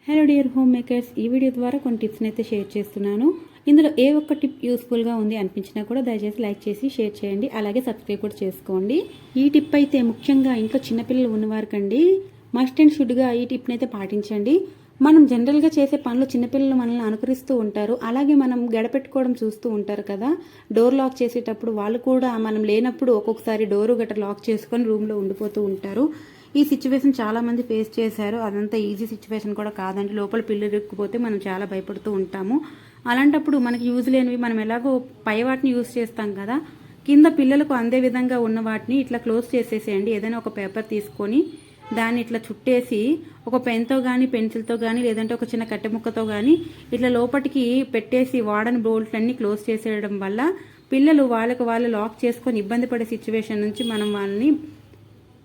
Hello dear home makers, ఈ video ద్వారా కొన్ని టిప్స్ని అయితే షేర్ చేస్తున్నాను. ఇందులో ఏ ఒక్క టిప్ యూస్ఫుల్గా ఉంది అనిపించినా కూడా దయచేసి లైక్ చేసి షేర్ చేయండి, అలాగే సబ్స్క్రైబ్ కూడా చేసుకోండి. ఈ టిప్ అయితే ముఖ్యంగా ఇంట్లో చిన్నపిల్లలు ఉన్నవారికండి మస్ట్ అండ్ షుడ్గా ఈ టిప్ని అయితే పాటించండి. మనం జనరల్గా చేసే పనులు చిన్నపిల్లలు మనల్ని అనుకరిస్తూ ఉంటారు, అలాగే మనం గడపెట్టుకోవడం చూస్తూ ఉంటారు కదా. డోర్ లాక్ చేసేటప్పుడు వాళ్ళు కూడా మనం లేనప్పుడు ఒక్కొక్కసారి డోరు గట్రా లాక్ చేసుకొని రూమ్లో ఉండిపోతూ ఉంటారు. ఈ సిచ్యువేషన్ చాలామంది ఫేస్ చేశారు. అదంతా ఈజీ సిచ్యువేషన్ కూడా కాదండి. లోపల పిల్లలు ఇరుక్కుపోతే మనం చాలా భయపడుతూ ఉంటాము. అలాంటప్పుడు మనకి యూజ్ లేనివి మనం ఎలాగో పై వాటిని యూజ్ చేస్తాం కదా, కింద పిల్లలకు అందే విధంగా ఉన్న వాటిని ఇట్లా క్లోజ్ చేసేసేయండి. ఏదైనా ఒక పేపర్ తీసుకొని దాన్ని ఇట్లా చుట్టేసి ఒక పెన్తో కానీ పెన్సిల్తో కానీ లేదంటే ఒక చిన్న కట్టె ముక్కతో కానీ ఇట్లా లోపలికి పెట్టేసి వాడని బోల్ట్లన్నీ క్లోజ్ చేసేయడం వల్ల పిల్లలు వాళ్ళకి వాళ్ళు లాక్ చేసుకొని ఇబ్బంది పడే సిచ్యువేషన్ నుంచి మనం వాళ్ళని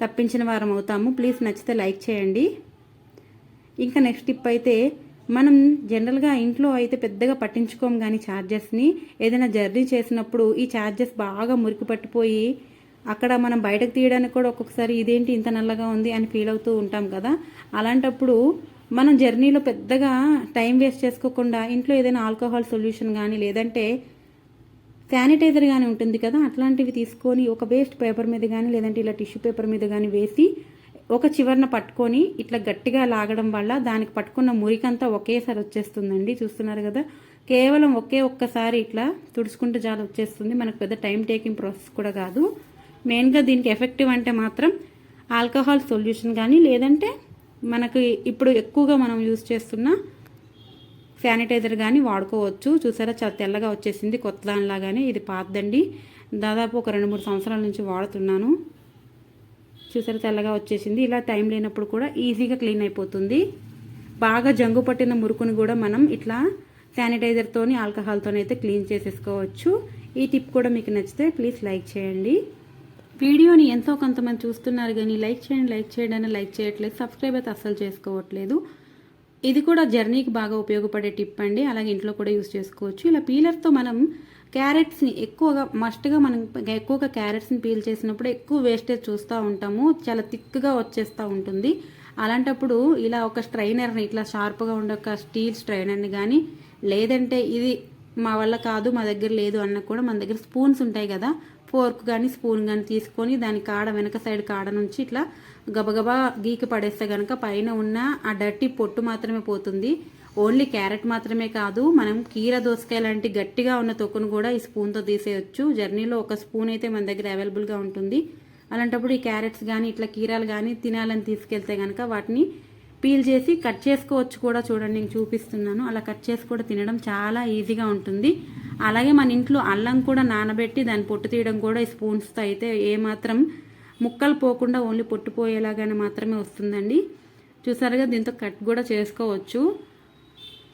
తప్పించిన వారం అవుతాము. ప్లీజ్ నచ్చితే లైక్ చేయండి. ఇంకా నెక్స్ట్ టిప్ అయితే, మనం జనరల్గా ఇంట్లో అయితే పెద్దగా పట్టించుకోము కానీ ఛార్జెస్ని ఏదైనా జర్నీ చేసినప్పుడు ఈ ఛార్జెస్ బాగా మురికి పట్టిపోయి అక్కడ మనం బయటకు తీయడానికి కూడా ఒక్కొక్కసారి ఇదేంటి ఇంత నల్లగా ఉంది అని ఫీల్ అవుతూ ఉంటాం కదా. అలాంటప్పుడు మనం జర్నీలో పెద్దగా టైం వేస్ట్ చేసుకోకుండా ఇంట్లో ఏదైనా ఆల్కహాల్ సొల్యూషన్ కానీ లేదంటే శానిటైజర్ కానీ ఉంటుంది కదా, అట్లాంటివి తీసుకొని ఒక వేస్ట్ పేపర్ మీద కానీ లేదంటే ఇలా టిష్యూ పేపర్ మీద కానీ వేసి ఒక చివరన పట్టుకొని ఇట్లా గట్టిగా లాగడం వల్ల దానికి పట్టుకున్న మురికంతా ఒకేసారి వచ్చేస్తుందండి. చూస్తున్నారు కదా, కేవలం ఒక్కసారి ఇట్లా తుడుచుకుంటే చాలా వచ్చేస్తుంది. మనకు పెద్ద టైం టేకింగ్ ప్రాసెస్ కూడా కాదు. మెయిన్గా దీనికి ఎఫెక్టివ్ అంటే మాత్రం ఆల్కహాల్ సొల్యూషన్ కానీ లేదంటే మనకి ఇప్పుడు ఎక్కువగా మనం యూజ్ చేస్తున్న శానిటైజర్ కానీ వాడుకోవచ్చు. చూసారా, చాలా తెల్లగా వచ్చేసింది కొత్త దానిలాగానే. ఇది పాతదండి, దాదాపు ఒక 2-3 సంవత్సరాల నుంచి వాడుతున్నాను. చూసారా, తెల్లగా వచ్చేసింది. ఇలా టైం లేనప్పుడు కూడా ఈజీగా క్లీన్ అయిపోతుంది. బాగా జంగు పట్టిన మురుకుని కూడా మనం ఇట్లా శానిటైజర్తోని ఆల్కహాల్తోని అయితే క్లీన్ చేసేసుకోవచ్చు. ఈ టిప్ కూడా మీకు నచ్చితే ప్లీజ్ లైక్ చేయండి. వీడియోని ఎంతో కొంతమంది చూస్తున్నారు కానీ లైక్ చేయండి లైక్ చేయట్లేదు, సబ్స్క్రైబ్ అయితే అస్సలు చేసుకోవట్లేదు. ఇది కూడా జర్నీకి బాగా ఉపయోగపడే టిప్ అండి. అలాగే ఇంట్లో కూడా యూస్ చేసుకోవచ్చు. ఇలా పీలర్తో మనం క్యారెట్స్ని ఎక్కువగా క్యారెట్స్ని పీల్ చేసినప్పుడు ఎక్కువ వేస్టేజ్ చూస్తూ ఉంటాము, చాలా థిక్గా వచ్చేస్తూ ఉంటుంది. అలాంటప్పుడు ఇలా ఒక స్ట్రైనర్ని ఇట్లా షార్ప్గా ఉండే ఒక స్టీల్ స్ట్రైనర్ని కానీ లేదంటే ఇది మా వల్ల కాదు మా దగ్గర లేదు అన్న కూడా మన దగ్గర స్పూన్స్ ఉంటాయి కదా, ఫోర్క్ కానీ స్పూన్ కానీ తీసుకొని దాని కాడ వెనక సైడ్ కాడ నుంచి ఇట్లా గబగబా గీకి పడేస్తే కనుక పైన ఉన్న ఆ డర్టీ పొట్టు మాత్రమే పోతుంది. ఓన్లీ క్యారెట్ మాత్రమే కాదు, మనం కీర దోసకాయ లాంటి గట్టిగా ఉన్న తొక్కును కూడా ఈ స్పూన్తో తీసేయచ్చు. జర్నీలో ఒక స్పూన్ అయితే మన దగ్గర అవైలబుల్గా ఉంటుంది. అలాంటప్పుడు ఈ క్యారెట్స్ కానీ ఇట్లా కీరాలు కానీ తినాలని తీసుకెళ్తే కనుక వాటిని పీల్ చేసి కట్ చేసుకోవచ్చు కూడా. చూడండి, నేను చూపిస్తున్నాను. అలా కట్ చేసి కూడా తినడం చాలా ఈజీగా ఉంటుంది. అలాగే మన ఇంట్లో అల్లం కూడా నానబెట్టి దాన్ని పొట్టు తీయడం కూడా ఈ స్పూన్స్తో అయితే ఏమాత్రం ముక్కలు పోకుండా ఓన్లీ పొట్టు పోయేలాగానే మాత్రమే వస్తుందండి. చూసారుగా, దీంతో కట్ కూడా చేసుకోవచ్చు.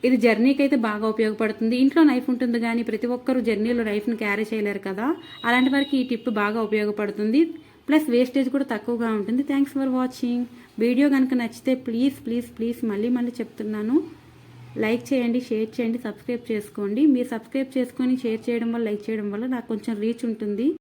ఇది జర్నీకి అయితే బాగా ఉపయోగపడుతుంది. ఇంట్లో నైఫ్ ఉంటుంది కానీ ప్రతి ఒక్కరూ జర్నీలో నైఫ్ని క్యారీ చేయలేరు కదా, అలాంటి వారికి ఈ టిప్ బాగా ఉపయోగపడుతుంది. ప్లస్ వేస్టేజ్ కూడా తక్కువగా ఉంటుంది. Thanks for watching. వీడియో కనుక నచ్చితే ప్లీజ్ మళ్ళీ చెప్తున్నాను, లైక్ చేయండి, షేర్ చేయండి, సబ్స్క్రైబ్ చేసుకోండి. మీరు సబ్స్క్రైబ్ చేసుకొని షేర్ చేయడం వల్ల లైక్ చేయడం వల్ల నాకు కొంచెం రీచ్ ఉంటుంది.